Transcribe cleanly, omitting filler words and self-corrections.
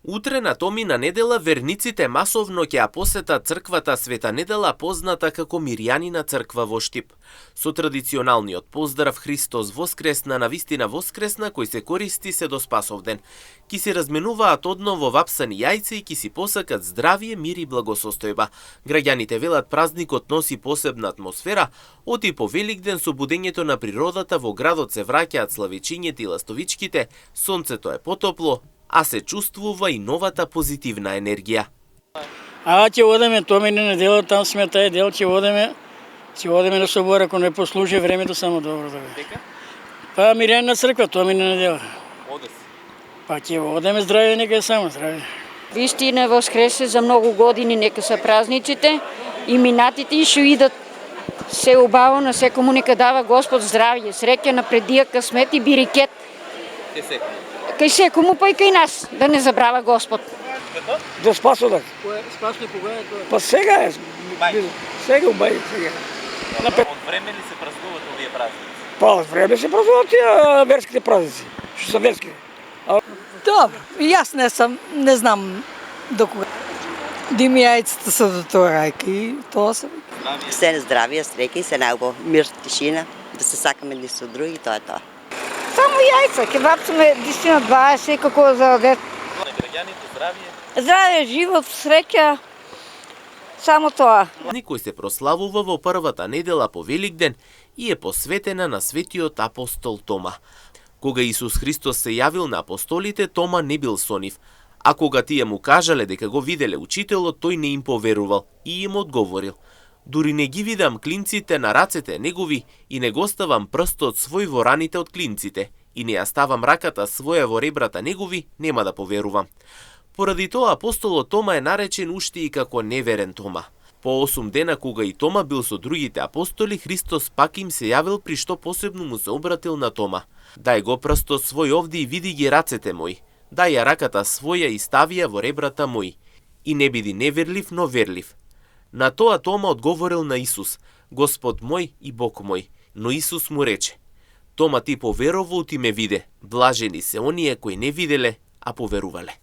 Утре на Томина недела верниците масовно ќе ја посетат црквата Света Недела, позната како Мирјанина црква во Штип. Со традиционалниот поздрав Христос воскресна, навистина воскресна, кој се користи се до Спасовден. Ки се разменуваат одново вапсани јајца и ки си посакат здравие, мир и благосостојба. Граѓаните велат празникот носи посебна атмосфера, оти по Великден со будењето на природата во градот се враќаат славичињето и ластовичките, сонцето е потопло, а се чувствува и новата позитивна енергија. Ќе одеме Томина недела, там сме тај дел, ќе одеме на собор, ако не послужи времето, само добро да бе. Па Мирјанина црква, Томина недела. Оде се. Па ќе одеме здраве, нека е само здраве. Вистина воскресе за многу години, нека се празниците и минатите и што идат се убаво, секому нека дава Господ здравје, среќа, напредија, късмет и бирикет. Кај секому, па и кај нас, да не забрава Господ. До Спасовден. Спасно кога е тоа? Па сега е. Сега убај, сега. Од време ли се празнуват овие празници? Па од време се празнуват тие верските празници, што се верски. Добро, јас не знам до кога. Дими јајцата се до тоа рајка и тоа се. Се здравие, среќа и се најубаво мир, тишина, да се сакаме едни со други, тоа е тоа. Само јајца, кебапцаме дистина 20, како за дет. Граѓаните здравие. Здраве, живот, среќа, само тоа. Никој се прославува во првата недела по Великден и е посветена на светиот апостол Тома. Кога Исус Христос се јавил на апостолите, Тома не бил со нив, а кога тие му кажале дека го виделе учителот, тој не им поверувал и им одговорил: дури не ги видам клинците на рацете негови и не го ставам прстот свој во раните од клинците и не ја ставам раката своја во ребрата негови, нема да поверувам. Поради тоа апостолот Тома е наречен уште и како неверен Тома. По 8 дена кога и Тома бил со другите апостоли, Христос пак им се јавил, при што посебно му се обратил на Тома: дај го прстот свој овде и види ги рацете мои, дај ја раката своја и стави ја во ребрата мои, и не биди неверлив, но верлив. На тоа Тома одговорил на Исус: Господ мој и Бог мој. Но Исус му рече: Тома, ти поверувал, ти ме виде, блажени се оние кои не виделе, а поверувале.